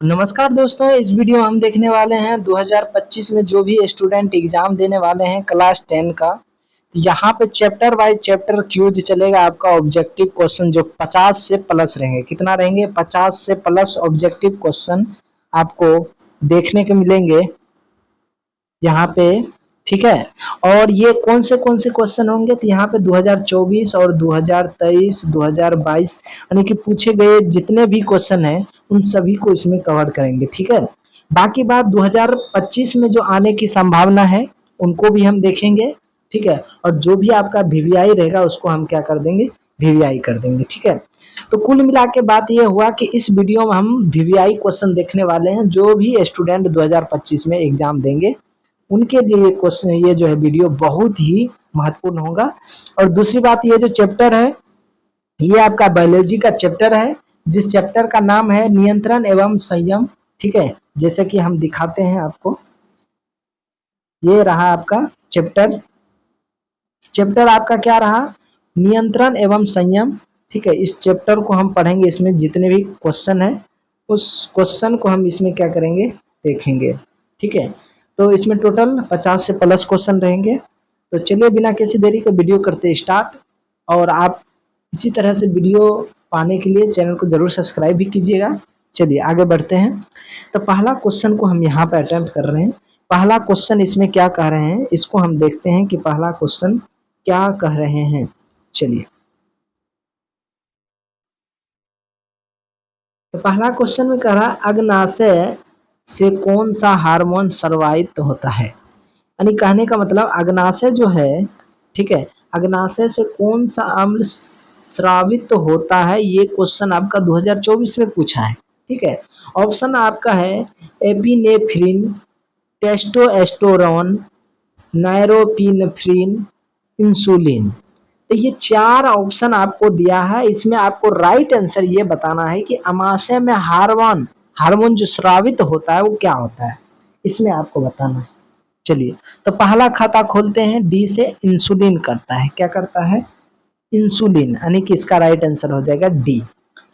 नमस्कार दोस्तों, इस वीडियो हम देखने वाले हैं 2025 में जो भी स्टूडेंट एग्जाम देने वाले हैं क्लास 10 का। यहाँ पे चैप्टर वाइज चैप्टर क्यूज चलेगा। आपका ऑब्जेक्टिव क्वेश्चन जो 50 से प्लस रहेंगे, कितना रहेंगे 50 से प्लस ऑब्जेक्टिव क्वेश्चन आपको देखने को मिलेंगे यहाँ पे। ठीक है, और ये कौन से क्वेश्चन होंगे तो यहाँ पे 2024 और 2023 2022 यानी कि पूछे गए जितने भी क्वेश्चन हैं उन सभी को इसमें कवर करेंगे। ठीक है, बाकी बात 2025 में जो आने की संभावना है उनको भी हम देखेंगे। ठीक है, और जो भी आपका वीवीआई रहेगा उसको हम क्या कर देंगे, वीवीआई कर देंगे। ठीक है, तो कुल मिला के बात यह हुआ कि इस वीडियो में हम वीवीआई क्वेश्चन देखने वाले हैं। जो भी स्टूडेंट 2025 में एग्जाम देंगे उनके लिए क्वेश्चन ये जो है वीडियो बहुत ही महत्वपूर्ण होगा। और दूसरी बात, ये जो चैप्टर है ये आपका बायोलॉजी का चैप्टर है, जिस चैप्टर का नाम है नियंत्रण एवं संयम। ठीक है, जैसे कि हम दिखाते हैं आपको, ये रहा आपका चैप्टर। चैप्टर आपका क्या रहा, नियंत्रण एवं संयम। ठीक है, इस चैप्टर को हम पढ़ेंगे। इसमें जितने भी क्वेश्चन है उस क्वेश्चन को हम इसमें क्या करेंगे, देखेंगे। ठीक है, तो इसमें टोटल 50 से प्लस क्वेश्चन रहेंगे। तो चलिए बिना किसी देरी के वीडियो करते स्टार्ट। और आप इसी तरह से वीडियो पाने के लिए चैनल को जरूर सब्सक्राइब भी कीजिएगा। चलिए आगे बढ़ते हैं। तो पहला क्वेश्चन को हम यहाँ पे अटेम्प्ट कर रहे हैं। पहला क्वेश्चन इसमें क्या कह रहे हैं, इसको हम देखते हैं कि पहला क्वेश्चन क्या कह रहे हैं। चलिए, तो पहला क्वेश्चन में कह रहा है अग्नाशय से कौन सा हार्मोन स्रावित होता है। यानी कहने का मतलब अग्नाशय जो है, ठीक है, अग्नाशय से कौन सा अम्ल स्रावित होता है, ये क्वेश्चन आपका 2024 में पूछा है। ठीक है, ऑप्शन आपका है एपिनेफ्रिन, टेस्टोस्टेरोन, नॉरपेनेफ्रिन, इंसुलिन। तो ये चार ऑप्शन आपको दिया है। इसमें आपको राइट आंसर ये बताना है कि अमाशय में हार्मोन हार्मोन जो स्रावित होता है वो क्या होता है, इसमें आपको बताना है। चलिए, तो पहला खाता खोलते हैं, डी से इंसुलिन करता है। क्या करता है, इंसुलिन, यानी कि इसका राइट आंसर हो जाएगा डी।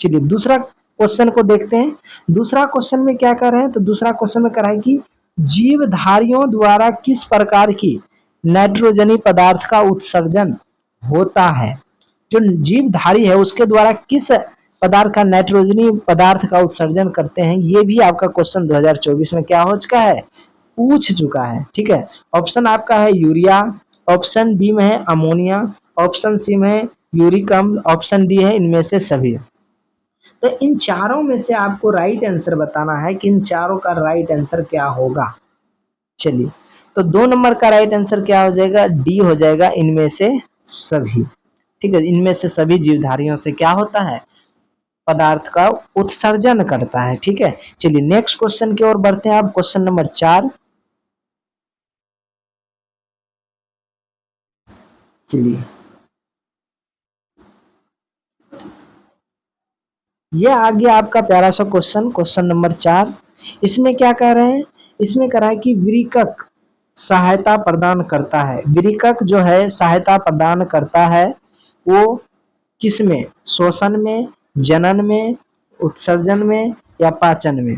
चलिए दूसरा क्वेश्चन को देखते हैं। दूसरा क्वेश्चन में क्या कर रहे हैं, तो दूसरा क्वेश्चन में कर रहा है कि जीवधारियों द्वारा किस प्रकार की नाइट्रोजनी पदार्थ का उत्सर्जन होता है। जो जीवधारी है उसके द्वारा किस पदार्थ का नाइट्रोजनी पदार्थ का उत्सर्जन करते हैं, ये भी आपका क्वेश्चन 2024 में क्या हो चुका है, पूछ चुका है। ठीक है, ऑप्शन आपका है यूरिया, ऑप्शन बी में है अमोनिया, ऑप्शन सी में है यूरिक अम्ल, ऑप्शन डी है इनमें से सभी। तो इन चारों में से आपको राइट आंसर बताना है कि इन चारों का राइट आंसर क्या होगा। चलिए, तो 2 नंबर का राइट आंसर क्या हो जाएगा, डी हो जाएगा, इनमें से सभी। ठीक है, इनमें से सभी जीवधारियों से क्या होता है, पदार्थ का उत्सर्जन करता है। ठीक है, चलिए नेक्स्ट क्वेश्चन की ओर बढ़ते हैं। आप क्वेश्चन नंबर 4। चलिए, ये आ गया आपका प्यारा सा क्वेश्चन, क्वेश्चन नंबर 4। इसमें क्या कह रहे हैं, इसमें कह रहा है कि विरिकक सहायता प्रदान करता है। विरिकक जो है सहायता प्रदान करता है, वो किसमें, शोषण में, जनन में, उत्सर्जन में या पाचन में।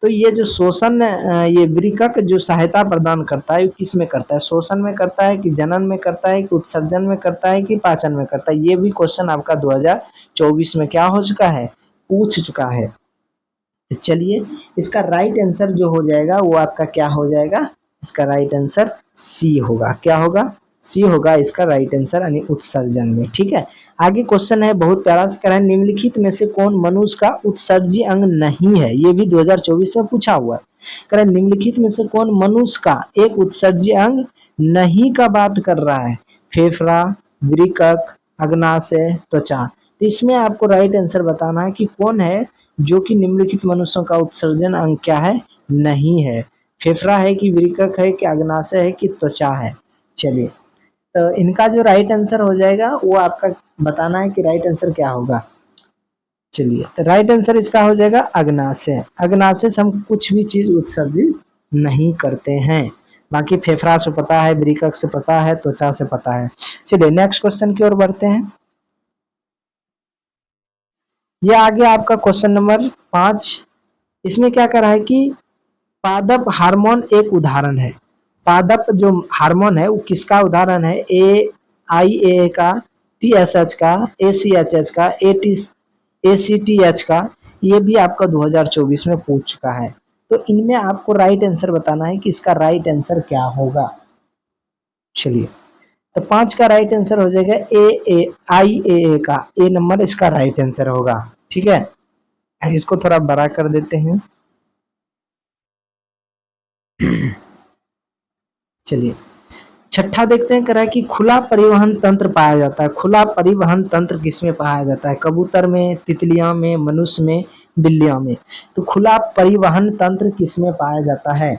तो ये जो शोषण ये वृकक जो सहायता प्रदान करता है, किस में करता है, शोषण में करता है कि जनन में करता है कि उत्सर्जन में करता है कि पाचन में करता है। ये भी क्वेश्चन आपका 2024 में क्या हो चुका है, पूछ चुका है। तो चलिए, इसका राइट आंसर जो हो जाएगा वो आपका क्या हो जाएगा, इसका राइट आंसर सी होगा। क्या होगा, सी होगा इसका राइट आंसर, यानी उत्सर्जन में। ठीक है, आगे क्वेश्चन है बहुत प्यारा से, कह रहा है निम्नलिखित में से कौन मनुष्य का उत्सर्जी अंग नहीं है। ये भी 2024 में पूछा हुआ है। कह रहा है निम्नलिखित में से कौन मनुष्य का एक उत्सर्जी अंग नहीं का बात कर रहा है, फेफड़ा, वृकक, अग्नाशय, त्वचा। तो इसमें आपको राइट आंसर बताना है कि कौन है जो कि निम्नलिखित मनुष्यों का उत्सर्जन अंग क्या है, नहीं है। फेफड़ा है कि वृकक है कि अग्नाशय है कि त्वचा है। चलिए, तो इनका जो राइट आंसर हो जाएगा वो आपका बताना है कि राइट आंसर क्या होगा। चलिए, तो राइट आंसर इसका हो जाएगा अग्नाशय। अग्नाशय से हम कुछ भी चीज उत्सर्जित नहीं करते हैं। बाकी फेफड़ा से पता है, वृकक से पता है, त्वचा से पता है। चलिए नेक्स्ट क्वेश्चन की ओर बढ़ते हैं। ये आ गया आपका क्वेश्चन नंबर 5। इसमें क्या करा है कि पादप हार्मोन एक उदाहरण है। पादप जो हार्मोन है वो किसका उदाहरण है? AIAA का, TSH का, ACHH का, ACTH का। ये भी आपका 2024 में पूछ चुका है। तो इनमें आपको राइट आंसर बताना है कि इसका राइट आंसर क्या होगा। चलिए, तो 5 का राइट आंसर हो जाएगा AIAA का, ए नंबर इसका राइट आंसर होगा। ठीक है, इसको थोड़ा बड़ा कर देते हैं। चलिए, छठा देखते हैं, करा कि खुला परिवहन तंत्र पाया जाता है। खुला परिवहन तंत्र किसमें पाया जाता है? कबूतर में, तितलियां में, मनुष्य में, बिल्लियों में। तो खुला परिवहन तंत्र किसमें पाया जाता है?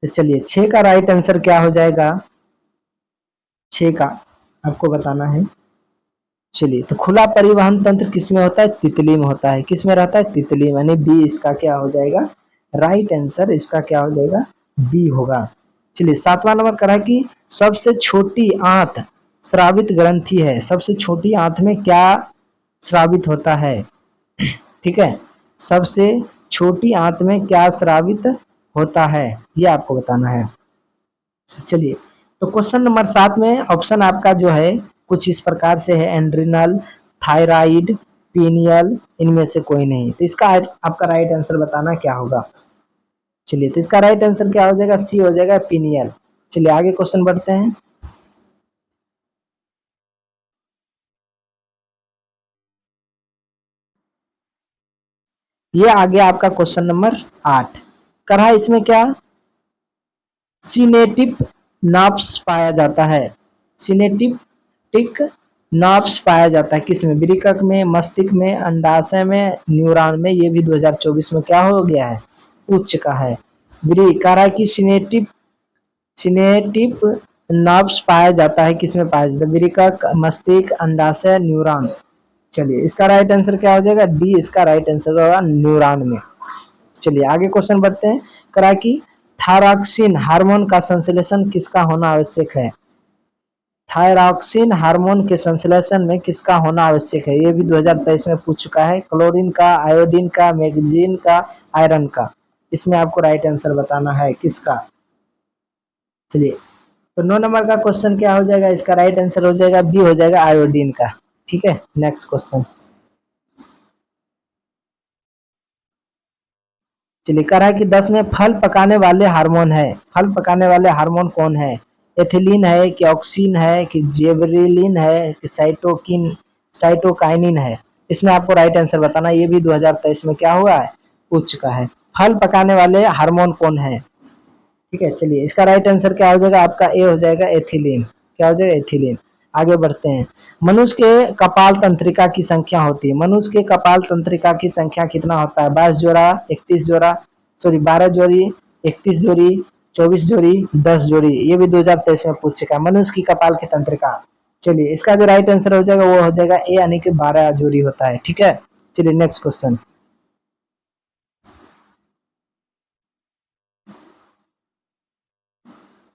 तो चलिए, 6 का राइट आंसर क्या हो जाएगा? 6 का आपको बताना है। चलिए, तो खुला परिवहन तंत्र किसमें होता है? तितली में होता है। किसमें रहता है? तितली में। यानी बी इसका क्या हो जाएगा? राइट आंसर इसका क्या हो जाएगा? बी होगा। चलिए, 7वां नंबर करा कि सबसे छोटी आंत स्रावित ग्रंथि है। सबसे छोटी आंत में क्या स्रावित होता है? ठीक है, सबसे छोटी आंत में क्या स्रावित होता है, ये आपको बताना है। चलिए, तो क्वेश्चन नंबर 7 में ऑप्शन आपका जो है कुछ इस प्रकार से है, एंड्रिनल, थायराइड, पीनियल, इनमें से कोई नहीं। तो इसका आपका राइट आंसर बताना क्या होगा। चलिए, तो इसका राइट आंसर क्या हो जाएगा? सी हो जाएगा, पीनियल। चलिए, आगे क्वेश्चन बढ़ते हैं। ये आ गया आपका क्वेश्चन नंबर 8। करा इसमें क्या? सिनेटिक नर्व्स पाया जाता है। सिनेटिक नर्व्स पाया जाता है किसमें? वृक्क में, मस्तिष्क में, अंडाशय में, न्यूरॉन में। ये भी 2024 में क्या हो गया है? पूछ चुका है। करा की सिनेटिक नर्व्स पाया जाता है किसमें पाया जाता है? वृक्क, मस्तिष्क, अंडाशय, न्यूरॉन। चलिए, इसका राइट आंसर क्या हो जाएगा? डी इसका राइट आंसर होगा, न्यूरॉन में। चलिए, आगे क्वेश्चन बढ़ते हैं। करा कि थायरॉक्सिन हार्मोन का संश्लेषण किसका होना आवश्यक है? थायरॉक्सिन हार्मोन के संश्लेषण में किसका होना आवश्यक है? ये भी 2023 में पूछ चुका है। क्लोरीन का, आयोडीन का, मैग्नीशियम का, आयरन का। इसमें आपको राइट आंसर बताना है किसका। चलिए, तो 9 नंबर का क्वेश्चन क्या हो जाएगा? इसका राइट आंसर हो जाएगा बी, हो जाएगा आयोडीन का। ठीक है, नेक्स्ट क्वेश्चन। चलिए, कह रहा है कि 10 में फल पकाने वाले हार्मोन है। फल पकाने वाले हार्मोन कौन है? एथिलीन है कि ऑक्सीन है कि जेबरिलिन है कि साइटोकाइनिन है? इसमें आपको राइट आंसर बताना। ये भी 2023 में क्या हुआ है? पूछ चुका है। फल पकाने वाले हार्मोन कौन है? ठीक है, चलिए, इसका राइट आंसर क्या हो जाएगा? आपका ए हो जाएगा, एथिलीन। क्या हो जाएगा? एथिलीन। आगे बढ़ते हैं। मनुष्य के कपाल तंत्रिका की संख्या होती है। मनुष्य के कपाल तंत्रिका की संख्या कितना होता है? 22 जोड़ा, 31 जोड़ा, सॉरी 12 जोड़ी, 31 जोड़ी, 24 जोड़ी, 10 जोड़ी। ये भी 2023 में पूछ चुका है, मनुष्य की कपाल की तंत्रिका। चलिए, इसका जो राइट आंसर हो जाएगा वो हो जाएगा ए, यानी कि 12 जोड़ी होता है। ठीक है, चलिए, नेक्स्ट क्वेश्चन।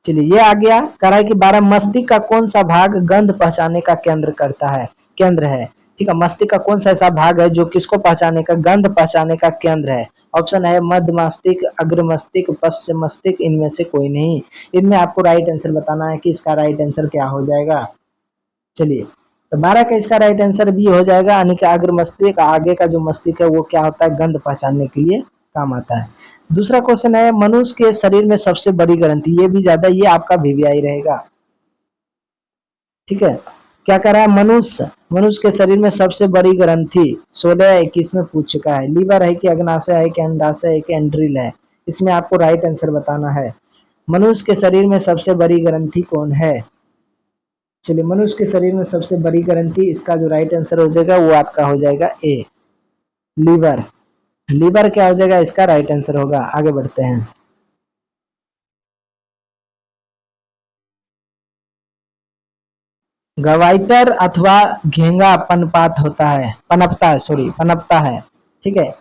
चलिए, ये आ गया। कह रहा है कि 12 मस्तिष्क का कौन सा भाग गंध पहचाने का केंद्र है? ठीक है, मस्तिष्क का कौन सा ऐसा भाग है जो किसको पहचाने का, गंध पहचाने का केंद्र है? ऑप्शन है मध्य मस्तिष्क, अग्र मस्तिष्क, पश्चिम मस्तिष्क, इनमें से कोई नहीं। इनमें आपको राइट आंसर बताना है कि इसका राइट आंसर क्या हो जाएगा। चलिए, तो 12 का इसका राइट आंसर भी हो जाएगा, यानी कि अग्र मस्तिष्क, आगे का जो मस्तिष्क है वो क्या होता है? गंध पहचानने के लिए काम आता है। दूसरा क्वेश्चन है, मनुष्य के शरीर में सबसे बड़ी ग्रंथि। ये भी ज्यादा, ये आपका वीवीआई रहेगा। ठीक है, क्या कह रहा है? मनुष्य के शरीर में सबसे बड़ी ग्रंथि 16-21 में पूछ चुका है। लीवर है कि अग्नाशय है कि अंडाशय है कि एंड्रिल है? इसमें आपको राइट आंसर बताना है। मनुष्य के शरीर में सबसे बड़ी ग्रंथि कौन है? चलिए, मनुष्य के शरीर में सबसे बड़ी ग्रंथि, इसका जो राइट आंसर हो जाएगा वो आपका हो जाएगा ए, लीवर। लीवर क्या हो जाएगा? इसका राइट आंसर होगा। आगे बढ़ते हैं। गवाइटर अथवा घेंगा पनपता है। ठीक है,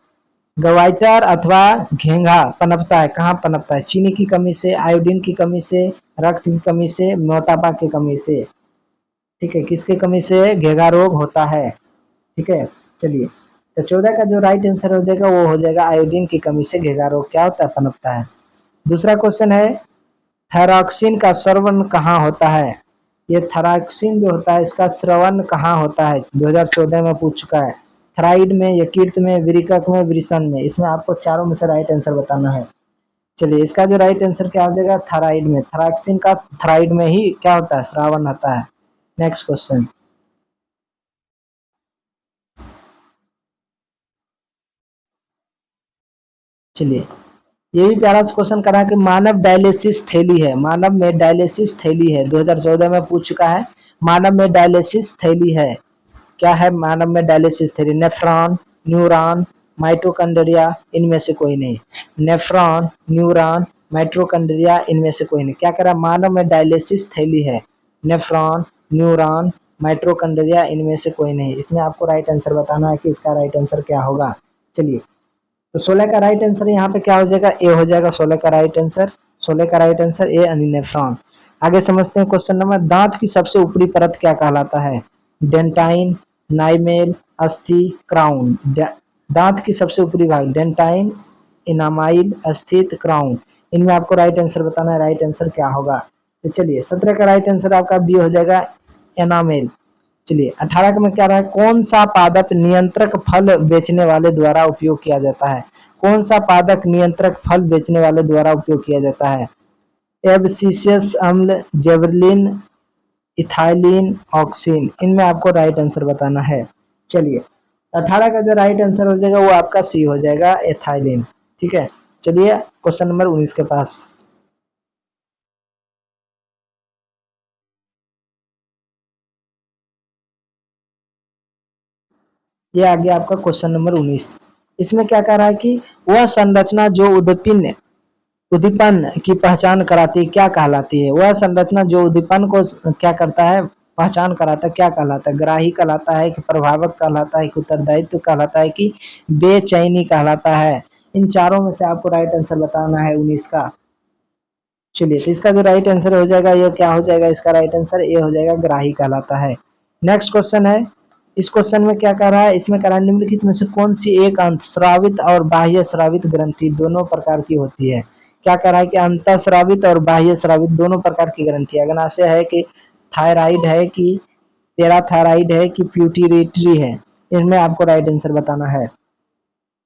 गवाइटर अथवा घेंगा पनपता है। कहाँ पनपता है? चीनी की कमी से, आयोडीन की कमी से, रक्त की कमी से, मोटापा की कमी से। ठीक है, किसकी कमी से घेंगा रोग होता है? ठीक है, चलिए, तो 14 का जो राइट आंसर हो जाएगा वो हो जाएगा आयोडीन की कमी से घेगा रोग क्या होता है, पनपता है। दूसरा क्वेश्चन है थायरॉक्सिन का स्रवण कहाँ होता है। ये थायरॉक्सिन जो होता है इसका स्रवण कहाँ होता है, 2014 में पूछ चुका है। थराइड में, यकृत में, विरिकक में, वृषण में। इसमें आपको चारों में से राइट आंसर बताना है। चलिए इसका जो राइट आंसर क्या हो जाएगा, थराइड में। थराक्सिन का थराइड में ही क्या होता है, श्रावण होता है। Next question. चलिए ये भी प्यारा सा क्वेश्चन करा कि मानव डायलिसिस थैली है, मानव में डायलिसिस थैली है, 2014 में पूछ चुका है। मानव में डायलिसिस थैली है, क्या है मानव में डायलिसिस थैली, नेफ्रॉन, न्यूरॉन, माइटोकॉन्ड्रिया, इनमें से कोई नहीं। नेफ्रॉन, न्यूरॉन, माइटोकॉन्ड्रिया, इनमें से कोई नहीं। क्या करा, मानव में डायलिसिस थैली है, नेफ्रॉन, न्यूरॉन, माइटोकॉन्ड्रिया, इनमें से कोई नहीं। इसमें आपको राइट आंसर बताना है कि इसका राइट आंसर क्या होगा। चलिए तो 16 का राइट आंसर यहाँ पे क्या हो जाएगा, ए हो जाएगा 16 का राइट आंसर। 16 का राइट आंसर ए यानी नेफ्रॉन। आगे समझते हैं क्वेश्चन नंबर, दांत की सबसे ऊपरी परत क्या कहलाता है। डेंटाइन, नाइमेल, अस्थि, क्राउन। दांत की सबसे ऊपरी भाग डेंटाइन, इनामाइल, अस्थित, क्राउन। इनमें आपको राइट आंसर बताना है, राइट आंसर क्या होगा। तो चलिए 17 का राइट आंसर आपका बी हो जाएगा, एनामेल। चलिए 18 में क्या रहा है, कौन सा पादप नियंत्रक फल बेचने वाले द्वारा उपयोग किया जाता है। कौन सा पादप नियंत्रक फल बेचने वाले द्वारा उपयोग किया जाता है। एब्सिसियस अम्ल, जेवरलिन, इथाइलिन, ऑक्सिन। इनमें आपको राइट आंसर बताना है। चलिए 18 का जो राइट आंसर हो जाएगा वो आपका सी हो जाएगा, एथाइलिन। ठीक है, चलिए क्वेश्चन नंबर 19 के पास। ये आ गया आपका क्वेश्चन नंबर 19। इसमें क्या कह रहा है कि वह संरचना जो उद्दीपन उद्दीपन की पहचान कराती है क्या कहलाती है। वह संरचना जो उद्दीपन को क्या करता है, पहचान कराता है, क्या कहलाता है। ग्राही कहलाता है कि प्रभावक कहलाता है कि उत्तरदायित्व कहलाता है कि बेचैनी कहलाता है। इन चारों में से आपको राइट आंसर बताना है 19 का। चलिए तो इसका जो राइट आंसर हो जाएगा ये क्या हो जाएगा, इसका राइट आंसर ए हो जाएगा, ग्राही कहलाता है। नेक्स्ट क्वेश्चन है, इस क्वेश्चन में क्या कर रहा है, इसमें कह रहा है निम्नलिखित में से कौन सी एक अंतस्रावित और बाह्य स्रावित ग्रंथि दोनों प्रकार की होती है। क्या कह रहा है कि अंतस्रावित और बाह्य स्रावित दोनों प्रकार की ग्रंथि, अग्नाशय है कि थायराइड है कि पैराथायराइड है कि प्यूटिरेटरी है। इनमें आपको राइट आंसर बताना है।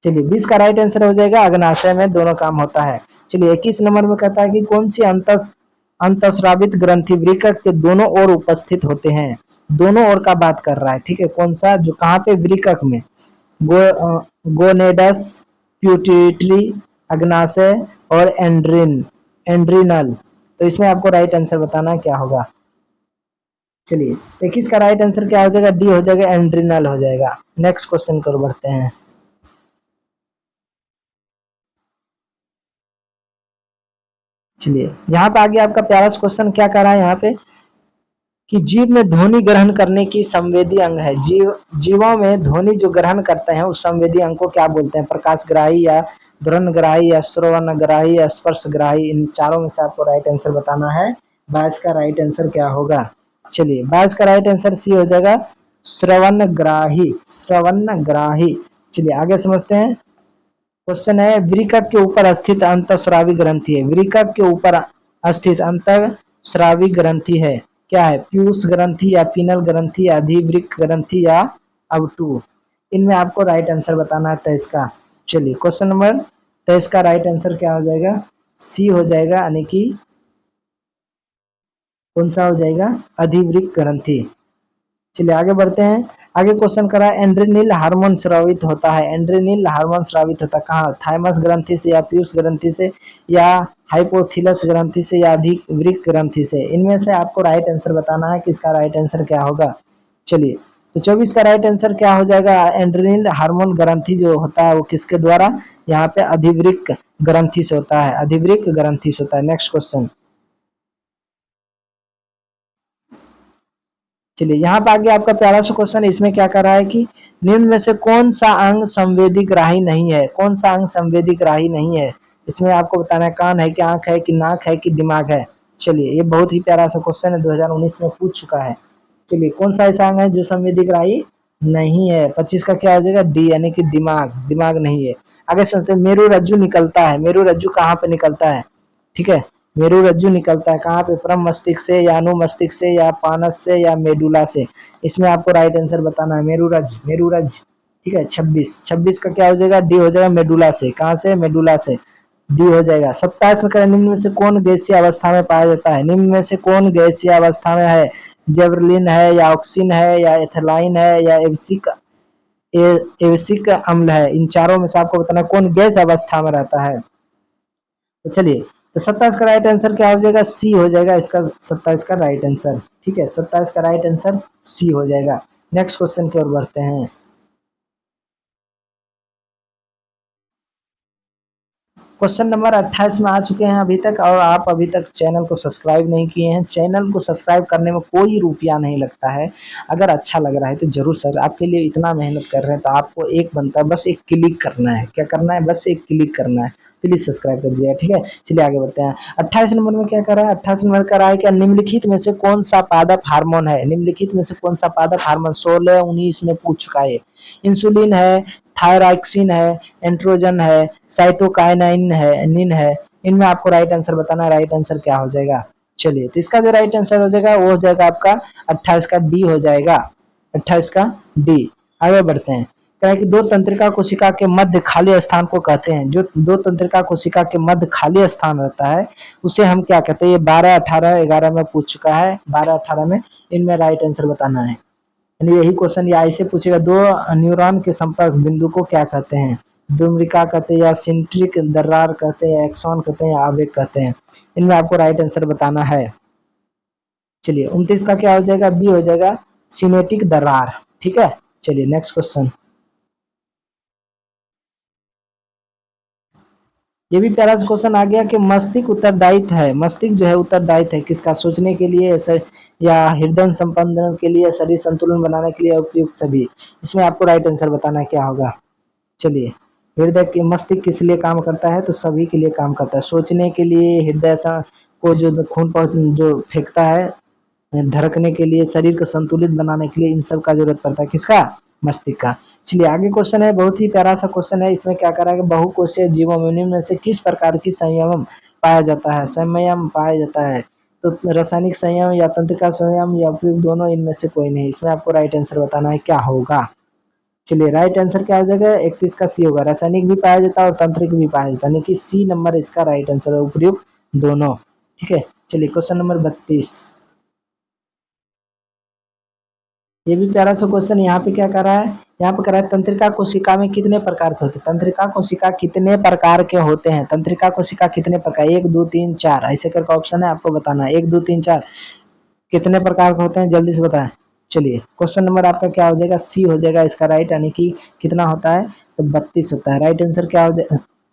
चलिए 20 का राइट आंसर हो जाएगा, अग्नाशय में दोनों काम होता है। चलिए 21 नंबर में कहता है कि कौन सी अंतस्रावित ग्रंथि वृक्क के दोनों ओर उपस्थित होते हैं। दोनों ओर का बात कर रहा है, ठीक है। कौन सा, जो कहाँ पे, वृक्क में। गोनेडस, प्यूटिटरी, अग्नाशय और एंड्रिनल। तो इसमें आपको राइट आंसर बताना है क्या होगा। चलिए 21 का राइट आंसर क्या हो जाएगा, डी हो जाएगा, एंड्रिनल हो जाएगा। नेक्स्ट क्वेश्चन को बढ़ते हैं। चलिए यहाँ पे आगे आपका प्यारा सा क्वेश्चन क्या कर रहा है यहाँ पे कि जीव में ध्वनि ग्रहण करने की संवेदी अंग है। जीवों में ध्वनि जो ग्रहण करते हैं उस संवेदी अंग को क्या बोलते हैं, प्रकाश ग्राही या ध्वनि ग्राही या श्रवण ग्राही या स्पर्श ग्राही। इन चारों में से आपको राइट आंसर बताना है। 22 का राइट आंसर क्या होगा। चलिए 22 का राइट आंसर सी हो जाएगा, श्रवण ग्राही, श्रवण ग्राही। चलिए आगे समझते हैं। क्वेश्चन है, वृक्क के ऊपर स्थित अंतःस्रावी ग्रंथि है। वृक्क के ऊपर स्थित अंतःस्रावी ग्रंथि है, क्या है, पीयूष ग्रंथि या पीनल ग्रंथि या अधिवृक्क ग्रंथि या अवटू। इनमें आपको राइट आंसर बताना है 23 का। चलिए क्वेश्चन नंबर 23 का राइट आंसर क्या हो जाएगा, सी हो जाएगा, यानी कि कौन सा हो जाएगा, अधिवृक्क ग्रंथि। चलिए आगे बढ़ते हैं। आगे क्वेश्चन करा है, एंड्रेनिल हार्मोन स्रावित होता है। एंड्रेनिल हार्मोन स्रावित होता है कहाँ, थाइमस ग्रंथि से या पीयूष ग्रंथि से या हाइपोथिलस ग्रंथि से या अधिवृक्क ग्रंथि से। इनमें से आपको राइट आंसर बताना है कि इसका राइट आंसर क्या होगा। चलिए तो 24 का राइट आंसर क्या हो जाएगा, एंड्रेनिल हार्मोन ग्रंथि जो होता है वो किसके द्वारा, यहाँ पे अधिवृक्क ग्रंथि से होता है, अधिवृक्क ग्रंथि से होता है। Next question. चलिए यहाँ पे आगे आपका प्यारा सा क्वेश्चन, इसमें क्या कर रहा है कि निम्न में से कौन सा अंग संवेदी ग्राही नहीं है। कौन सा अंग संवेदी ग्राही नहीं है, इसमें आपको बताना है, कान है कि आंख है कि नाक है कि दिमाग है। चलिए ये बहुत ही प्यारा सा क्वेश्चन है, 2019 में पूछ चुका है। चलिए कौन सा ऐसा अंग है जो संवेदी ग्राही नहीं है। 25 का क्या हो जाएगा? डी, यानी कि दिमाग, दिमाग नहीं है। आगे चलते हैं, मेरु रज्जु निकलता है। मेरु रज्जु कहाँ पे निकलता है? ठीक है, मेरु रज्जु निकलता है कहाँ पे? परम मस्तिष्क से या अनुमस्तिष्क से या पानस से या मेडुला से? इसमें आपको राइट आंसर बताना है, मेरु रज, मेरु रज। ठीक है, 26, 26 का क्या हो जाएगा? डी हो जाएगा, मेडुला से। कहाँ से? मेडुला से, डी हो जाएगा। 27 में करें, निम्न में से कौन गैसीय अवस्था में पाया जाता है? निम्न में से कौन गैसीय अवस्था में है? जेवरलिन है या ऑक्सीन है या एथिलाइन है या एवसिक अम्ल है? इन चारों में से आपको बताना कौन गैस अवस्था में रहता है। तो चलिए, तो 27 का राइट आंसर क्या हो जाएगा? सी हो जाएगा इसका, 27 का राइट आंसर। ठीक है, 27 का राइट आंसर सी हो जाएगा। नेक्स्ट क्वेश्चन की ओर बढ़ते हैं। क्वेश्चन नंबर 28 में आ चुके हैं अभी तक, और आप अभी तक चैनल को सब्सक्राइब नहीं किए हैं। चैनल को सब्सक्राइब करने में कोई रुपया नहीं लगता है। अगर अच्छा लग रहा है तो जरूर सर, आपके लिए इतना मेहनत कर रहे हैं तो आपको एक बनता है, बस एक क्लिक करना है। क्या करना है? बस एक क्लिक करना है। प्लीज सब्सक्राइब कर दीजिएगा। ठीक है, चलिए आगे बढ़ते हैं। 28 नंबर में क्या कर रहा है? 28 नंबर कर रहा है क्या? निम्नलिखित में से कौन सा पादप हार्मोन है? निम्नलिखित में से कौन सा पादप हार्मोन? 16 19 में पूछ चुका है। इंसुलिन है, थायरॉक्सिन है, एंड्रोजन है, साइटोकाइनिन है, निन है। इनमें आपको राइट आंसर बताना है। राइट आंसर क्या हो जाएगा? चलिए, तो इसका जो राइट आंसर हो जाएगा वो हो जाएगा आपका 28 का डी हो जाएगा। 28 का डी। आगे बढ़ते हैं। क्या है कि दो तंत्रिका कोशिका के मध्य खाली स्थान को कहते हैं। जो दो तंत्रिका कोशिका के मध्य खाली स्थान रहता है उसे हम क्या कहते हैं? ये 12 18 11 में पूछ चुका है, 12 18 में। इनमें राइट आंसर बताना है। यानी यही क्वेश्चन या ऐसे पूछेगा, दो न्यूरॉन के संपर्क बिंदु को क्या कहते हैं? द्विमृका कहते हैं या सिंट्रिक दरार कहते हैं या एक्सॉन कहते हैं या आवेग कहते हैं? इनमें आपको राइट आंसर बताना है। चलिए, 29 का क्या हो जाएगा? बी हो जाएगा, सिनेटिक दरार। ठीक है, चलिए नेक्स्ट क्वेश्चन। ये भी प्यारा सा क्वेश्चन आ गया कि मस्तिष्क उत्तरदायित्व है, मस्तिष्क जो है उत्तरदायित्व है किसका? सोचने के लिए या हृदय संपादन के लिए, शरीर संतुलन बनाने के लिए उपयुक्त सभी। इसमें आपको राइट आंसर बताना है क्या होगा। चलिए, हृदय के मस्तिष्क किस लिए काम करता है? तो सभी के लिए काम करता है। सोचने के लिए, हृदय को जो खून जो फेंकता है, धड़कने के लिए, शरीर को संतुलित बनाने के लिए, इन सब का जरूरत पड़ता है किसका? मस्तिष्क का। चलिए, आगे क्वेश्चन है, बहुत ही प्यारा सा क्वेश्चन है। इसमें क्या करा है कि बहुकोषीय जीवों में निम्न में से किस प्रकार की संयम पाया जाता है? संयम पाया जाता है। तो रासायनिक संयम या तंत्रिका संयम या उपयुक्त दोनों, इनमें से कोई नहीं। इसमें आपको राइट आंसर बताना है क्या होगा। चलिए, राइट आंसर क्या हो जाएगा? 31 का सी होगा। रासायनिक भी पाया जाता है और तंत्रिक भी पाया जाता है, यानी कि सी नंबर इसका राइट आंसर है, उपयुक्त दोनों। ठीक है, चलिए क्वेश्चन नंबर 32। ये भी प्यारा सा क्वेश्चन। यहाँ पे क्या कर रहा है? यहाँ पे कर रहा है, तंत्रिका कोशिका में कितने प्रकार के होते हैं? तंत्रिका कोशिका कितने प्रकार के होते हैं? तंत्रिका कोशिका कितने प्रकार? 1 2 3 4 ऐसे करके ऑप्शन है, आपको बताना है 1 2 3 4 कितने प्रकार के होते हैं, जल्दी से बताएं। चलिए, क्वेश्चन नंबर आपका क्या हो जाएगा? सी हो जाएगा इसका राइट, यानी कि कितना होता है? तो 32 होता है। राइट आंसर क्या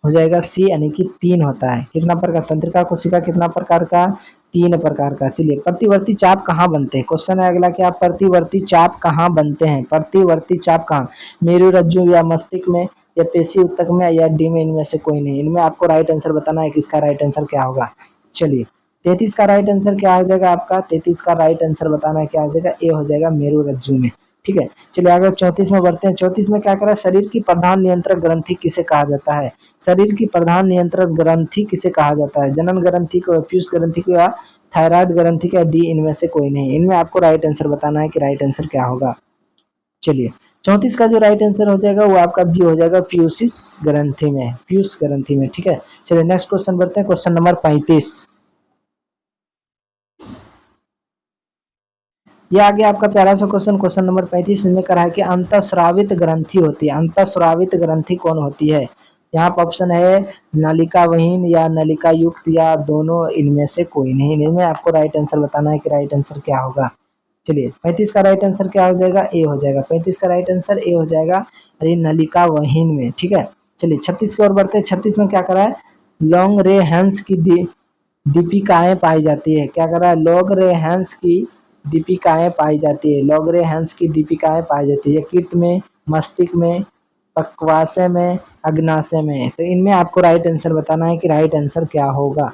हो जाएगा? सी, यानी कि 3 होता है। कितना प्रकार? तंत्रिका कोशिका कितना प्रकार का? 3 प्रकार का। चलिए, प्रतिवर्ती चाप कहाँ बनते हैं? क्वेश्चन है अगला, क्या प्रतिवर्ती चाप कहाँ बनते हैं? प्रतिवर्ती चाप कहाँ? मेरुरज्जु या मस्तिष्क में या पेशी ऊतक में या डी में? इनमें से कोई नहीं। इनमें आपको राइट आंसर बताना है कि इसका राइट आंसर क्या होगा। चलिए, 33 का राइट आंसर क्या हो जाएगा आपका? 33 का राइट आंसर बताना है क्या हो जाएगा? ए हो जाएगा, मेरुरज्जु में। ठीक है, चलिए आगे 34 में बढ़ते हैं। 34 में क्या करा? शरीर की प्रधान नियंत्रक ग्रंथि किसे कहा जाता है? शरीर की प्रधान नियंत्रक ग्रंथि किसे कहा जाता है? जनन ग्रंथि को, पीयूष ग्रंथि को या थायराइड ग्रंथि का? डी, इनमें से कोई नहीं। इनमें आपको राइट आंसर बताना है कि राइट आंसर क्या होगा। चलिए, 34 का जो राइट आंसर हो जाएगा वो आपका बी हो जाएगा, पीयूषिस ग्रंथि में, पीयूष ग्रंथि में। ठीक है, चलिए नेक्स्ट क्वेश्चन बढ़ते हैं। Question number 35। ये आ गया आपका प्यारा सा क्वेश्चन, क्वेश्चन नंबर 35। इसमें करा है कि अंतःस्रावित ग्रंथि होती है। अंतःस्रावित ग्रंथि कौन होती है? यहाँ पर ऑप्शन है नलिकाविहीन या नलिका युक्त या दोनों, इनमें से कोई नहीं। इनमें आपको राइट आंसर बताना है कि राइट आंसर क्या होगा। चलिए, 35 का राइट आंसर क्या हो जाएगा? ए हो जाएगा। 35 का राइट आंसर ए हो जाएगा, अरे नलिकाविहीन में। ठीक है, चलिए 36 की ओर बढ़ते हैं। 36 में क्या करा है? लॉन्ग रे हैंस की दीपिकाएं पाई जाती है। क्या कर रहा है? लॉन्ग रे हैंस की दीपिकाएं पाई जाती है। लॉन्ग रे हैंस की दीपिकाएं पाई जाती है कीट में, मस्तिष्क में, पक्वाशय में, अग्नाशय में। तो इनमें आपको राइट आंसर बताना है कि राइट आंसर क्या होगा।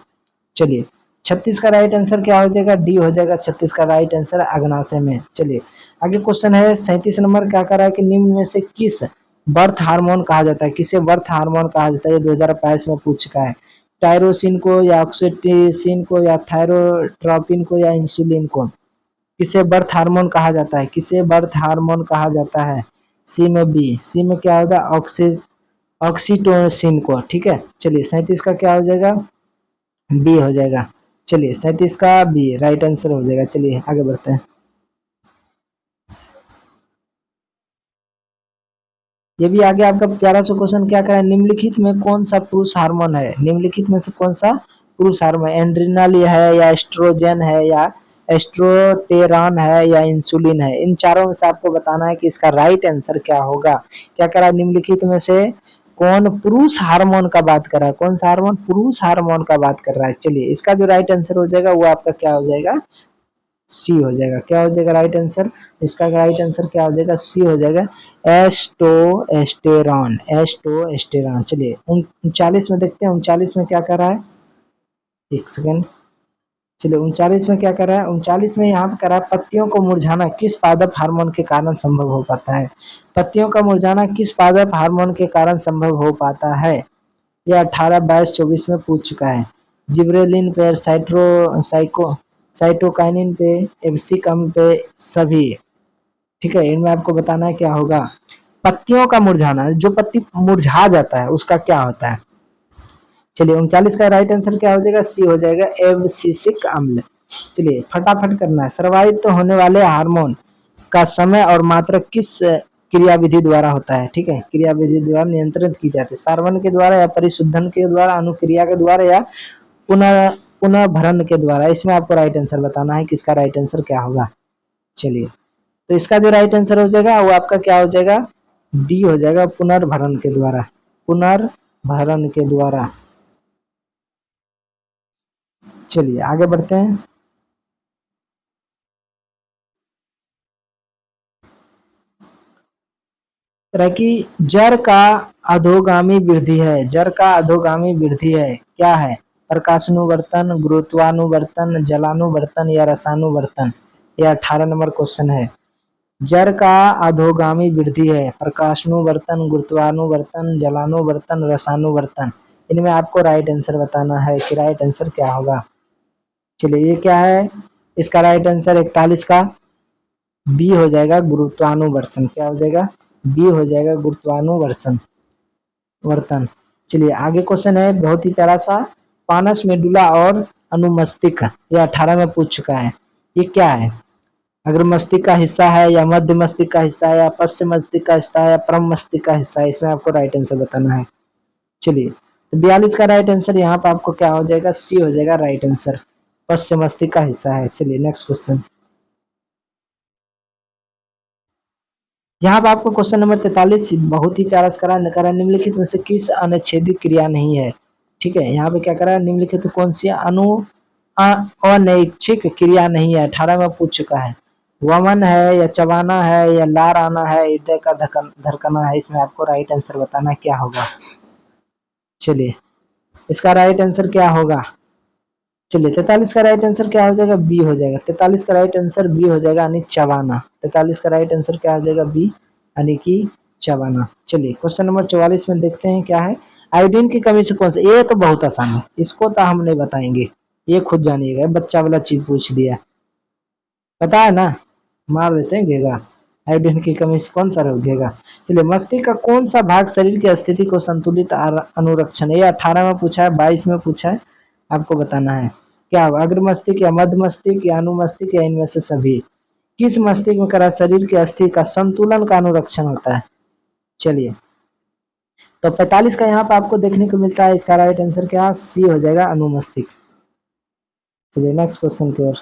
चलिए, 36 का राइट आंसर क्या हो जाएगा, डी हो जाएगा 36 का राइट आंसर अग्नाशय में। चलिए आगे क्वेश्चन है 37 नंबर, क्या कर रहा है कि निम्न में से किस बर्थ हार्मोन कहा जाता है, किसे बर्थ हार्मोन कहा जाता है, ये 2022 में पूछ चुका है। टायरोसिन को या ऑक्सीटोसिन को या थायरोट्रोपिन को या इंसुलिन को, किसे बर्थ हार्मोन कहा जाता है, किसे बर्थ हार्मोन कहा जाता है। सी में बी, सी में क्या होगा ऑक्सीटोसिन को, ठीक है। चलिए 37 का क्या हो जाएगा, बी हो जाएगा। चलिए 37 का बी राइट आंसर हो जाएगा। चलिए आगे बढ़ते हैं। ये भी आगे आपका प्यारा सा क्वेश्चन क्या करें, निम्नलिखित में कौन सा पुरुष हार्मोन है, निम्नलिखित में से कौन सा पुरुष हार्मोन, एंड्रिनल है या एस्ट्रोजन है या एस्ट्रोटेरॉन है या इंसुलिन है, इन चारों में से आपको बताना है कि इसका राइट आंसर क्या होगा। क्या करा, निम्नलिखित में से कौन पुरुष हार्मोन का बात कर रहा है, कौन सा हार्मोन, पुरुष हार्मोन का बात कर रहा है। चलिए इसका जो राइट आंसर हो जाएगा वो आपका क्या हो जाएगा, सी हो जाएगा। क्या हो जाएगा राइट आंसर, इसका राइट आंसर क्या हो जाएगा, सी हो जाएगा, एस्टोस्टेरॉन, एस्टोस्टेरॉन। चलिए 39 में देखते हैं, 39 में क्या कर रहा है, एक सेकंड। चलिए 39 में क्या कर रहा है, 39 में यहाँ पे कर रहा है पत्तियों को मुरझाना किस पादप हार्मोन के कारण संभव हो पाता है, पत्तियों का मुरझाना किस पादप हार्मोन के कारण संभव हो पाता है। यह 18, 22, 24 में पूछ चुका है। जिब्रेलिन पे, साइटोकाइनिन पे, एब्सिकम पे, सभी, ठीक है। इनमें आपको बताना है क्या होगा, पत्तियों का मुरझाना, जो पत्ती मुरझा जाता है उसका क्या होता है। चलिए 39 का राइट आंसर क्या हो जाएगा, सी हो जाएगा, एब्सिसिक अम्ल। चलिए फटाफट करना है, सर्वाहित होने वाले हार्मोन का समय और मात्रा किस क्रियाविधि द्वारा होता है, ठीक है, क्रियाविधि द्वारा नियंत्रित की जाती है, सारवन के द्वारा या परिशुद्धन के द्वारा, अनुक्रिया के द्वारा या पुनः पुनः भरण के द्वारा। इसमें आपको राइट आंसर बताना है कि इसका राइट आंसर क्या होगा। चलिए तो इसका जो राइट आंसर हो जाएगा वो आपका क्या हो जाएगा, डी हो जाएगा, पुनर्भरण के द्वारा, पुनर्भरण के द्वारा। चलिए आगे बढ़ते हैं। तरह की जड़ का अधोगामी वृद्धि है, जड़ का अधोगामी वृद्धि है, क्या है, प्रकाशानुवर्तन, गुरुत्वानुवर्तन, जलानुवर्तन या रसानुवर्तन। यह 18 नंबर क्वेश्चन है। जड़ का अधोगामी वृद्धि है, प्रकाशानुवर्तन, गुरुत्वानुवर्तन, जलानुवर्तन, रसानुवर्तन। इनमें आपको राइट आंसर बताना है कि राइट आंसर क्या होगा। चलिए ये क्या है, इसका राइट आंसर 41 का बी हो जाएगा, गुरुत्वानुवर्तन। क्या हो जाएगा, बी हो जाएगा, गुरुत्वानुवर्तन वर्तन। चलिए आगे क्वेश्चन है बहुत ही प्यारा सा, पानस मेडुला और अनुमस्तिष्क, यह 18 में पूछ चुका है। ये क्या है, अग्र मस्तिष्क का हिस्सा है या मध्य मस्तिष्क का हिस्सा है या पश्चिम मस्तिष्क का हिस्सा है या परम मस्तिष्क का हिस्सा है, इसमें आपको राइट आंसर बताना है। चलिए तो 42 का राइट आंसर यहाँ पे आपको क्या हो जाएगा, सी हो जाएगा राइट आंसर, पश्चिम मस्तिष्क का हिस्सा है। चलिए नेक्स्ट क्वेश्चन, यहाँ पे आपको क्वेश्चन नंबर 43 बहुत ही प्यारा से करा, निम्नलिखित में से किस अनुच्छेदित क्रिया नहीं है, ठीक है। यहाँ पे क्या करा, निम्नलिखित कौन सी अनैच्छिक क्रिया नहीं है, 18 में पूछ चुका है। वमन है या चबाना है या लार आना है, हृदय का धड़कना है, इसमें आपको राइट आंसर बताना क्या होगा। चलिए इसका राइट आंसर क्या होगा, चलिए 43 का राइट आंसर क्या हो जाएगा, बी हो जाएगा। 43 का राइट आंसर बी हो जाएगा, यानी चबाना। 43 का राइट आंसर क्या हो जाएगा, बी, यानी कि चबाना। चलिए क्वेश्चन नंबर 44 में देखते हैं क्या है, आयोडीन की कमी से कौन सा, ये तो बहुत आसान है, इसको तो हम नहीं बताएंगे, ये खुद जानिएगा, बच्चा वाला चीज पूछ दिया, पता है ना, मार देते हैं घेगा, आयोडीन की कमी से कौन सा रोकेगा। चलिए मस्तिष्क का कौन सा भाग शरीर की स्थिति को संतुलित अनुरक्षण, ये 18 में पूछा है, 22 में पूछा है, आपको बताना है क्या होगा, अग्र मस्तिष्क या मध्य मस्तिष्क या अनुमस्तिष्क या इनमें से सभी। किस मस्तिष्क में करा शरीर की अस्थि का संतुलन का अनुरक्षण होता है। चलिए तो 45 का यहाँ पे आपको देखने को मिलता है, इसका राइट आंसर क्या, सी हो जाएगा, अनुमस्तिष्क। चलिए नेक्स्ट क्वेश्चन की ओर,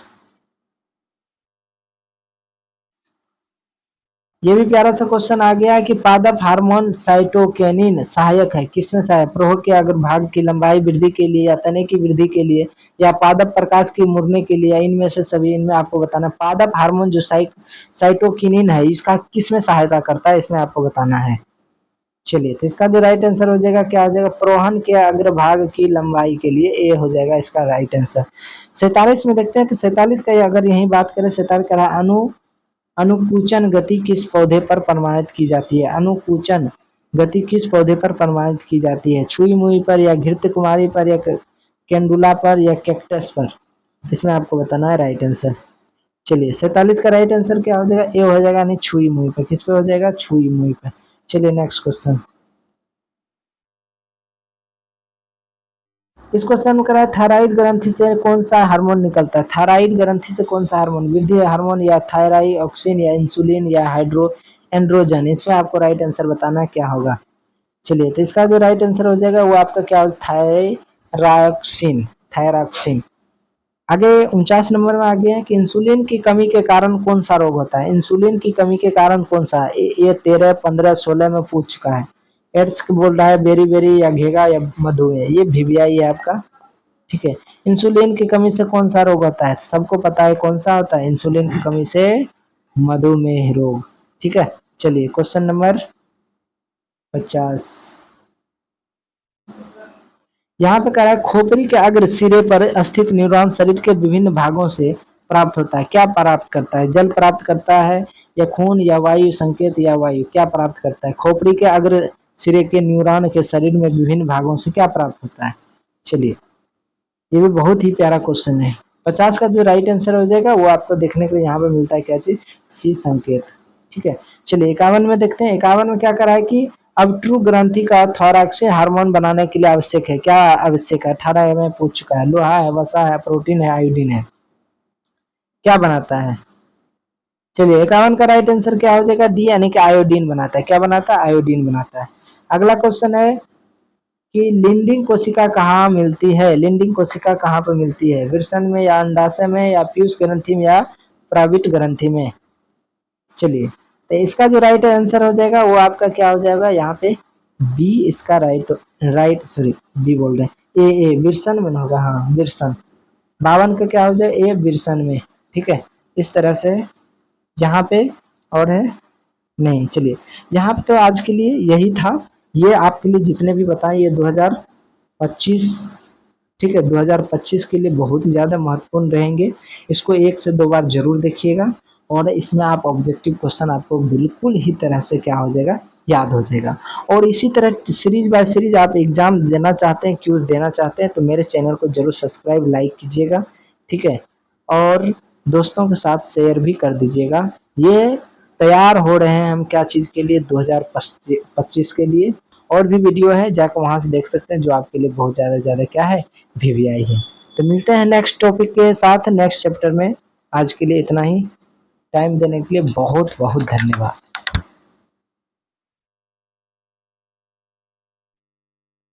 ये भी प्यारा सा क्वेश्चन आ गया कि पादप हार्मोन साइटोकिनिन सहायक है, किसमें सहायक, प्रोह के अग्रभाग की लंबाई वृद्धि के लिए या तने की वृद्धि के लिए या पादप प्रकाश की मुड़ने के लिए, इनमें से सभी। इनमें आपको बताना है पादप हार्मोन जो साइटोकिनिन है इसका किसमें सहायता करता है, इसमें आपको बताना है। चलिए, तो इसका जो राइट आंसर हो जाएगा क्या हो जाएगा, प्रोहन के अग्रभाग की लंबाई के लिए ए हो जाएगा इसका राइट आंसर। 47 में देखते हैं, तो 47 का अगर यही बात करें, 47 का अनुकूचन गति किस पौधे पर प्रमाणित की जाती है। अनुकूचन गति किस पौधे पर प्रमाणित की जाती है, छुई मुई पर या घृत कुमारी पर या केंडुला पर या कैक्टस पर। इसमें आपको बताना है राइट आंसर। चलिए, 47 का राइट आंसर क्या हो जाएगा, ए हो जाएगा, नहीं छुई मुई पर। किस पे हो जाएगा, छुई मुई पर। चलिए नेक्स्ट क्वेश्चन। इस क्वेश्चन में करा है, थायराइड ग्रंथि से कौन सा हार्मोन निकलता है। थायराइड ग्रंथि से कौन सा हार्मोन, वृद्धि हार्मोन या थायराइड ऑक्सिन या इंसुलिन या एंड्रोजन। इसमें आपको राइट आंसर बताना है क्या होगा। चलिए, तो इसका जो राइट आंसर हो जाएगा वो आपका क्या होगा, थायरॉक्सिन। थायरॉक्सिन। आगे 49 नंबर में आगे है कि इंसुलिन की कमी के कारण कौन सा रोग होता है। इंसुलिन की कमी के कारण कौन सा, ये 13, 15, 16 में पूछ चुका है। एड्स बोल रहा है, बेरी बेरी या घेगा या मधुमेह, ये वीवीआई है आपका। ठीक है, इंसुलिन की कमी से कौन सा रोग होता है, सबको पता है कौन सा होता है, इंसुलिन की कमी से मधुमेह रोग। ठीक है, चलिए क्वेश्चन नंबर 50। यहाँ पे कह रहा है, खोपड़ी के अग्र सिरे पर स्थित न्यूरॉन शरीर के विभिन्न भागों से प्राप्त होता है। क्या प्राप्त करता है, जल प्राप्त करता है या खून या वायु संकेत या वायु, क्या प्राप्त करता है। खोपड़ी के अग्र सिरे के न्यूरॉन के शरीर में विभिन्न भागों से क्या प्राप्त होता है। चलिए, ये भी बहुत ही प्यारा क्वेश्चन है। 50 का जो राइट आंसर हो जाएगा वो आपको देखने को यहाँ पे मिलता है, क्या चीज, सी संकेत। ठीक है, चलिए 51 में देखते हैं। 51 में क्या करा है कि अब ट्रू ग्रंथि का थॉरैक्स हार्मोन बनाने के लिए आवश्यक है। क्या आवश्यक है, 18 में पूछ चुका है। लोहा है, वसा है, प्रोटीन है, आयोडीन है, क्या बनाता है। चलिए, 51 का राइट आंसर क्या हो जाएगा, डी यानी कि आयोडीन बनाता है। क्या बनाता है, आयोडीन बनाता है। अगला क्वेश्चन है कि लिंडिंग कोशिका कहाँ मिलती है। लिंडिंग कोशिका कहाँ पर मिलती है, वृषण में या अंडाशय में या पीयूष ग्रंथि में या प्राविट ग्रंथि में। चलिए, तो इसका जो राइट आंसर हो जाएगा वो आपका क्या हो जाएगा, यहाँ पे बी इसका सॉरी बी बोल रहे हैं, ए वृषण में होगा, हाँ वृषण। 52 का क्या हो जाए, ए वृषण में। ठीक है, इस तरह से यहाँ पे और है नहीं। चलिए, यहाँ पे तो आज के लिए यही था। ये आपके लिए जितने भी बताए ये 2025, ठीक है, 2025 के लिए बहुत ही ज़्यादा महत्वपूर्ण रहेंगे। इसको 1 से 2 बार जरूर देखिएगा और इसमें आप ऑब्जेक्टिव क्वेश्चन आपको बिल्कुल ही तरह से क्या हो जाएगा, याद हो जाएगा। और इसी तरह सीरीज बाय सीरीज आप एग्जाम देना चाहते हैं, क्यूज देना चाहते हैं, तो मेरे चैनल को जरूर सब्सक्राइब लाइक कीजिएगा। ठीक है, और दोस्तों के साथ शेयर भी कर दीजिएगा। ये तैयार हो रहे हैं हम क्या चीज़ के लिए, 2025 के लिए। और भी वीडियो है, जाकर वहां से देख सकते हैं, जो आपके लिए बहुत ज़्यादा क्या है, वीवीआई है। तो मिलते हैं नेक्स्ट टॉपिक के साथ नेक्स्ट चैप्टर में। आज के लिए इतना ही। टाइम देने के लिए बहुत बहुत धन्यवाद।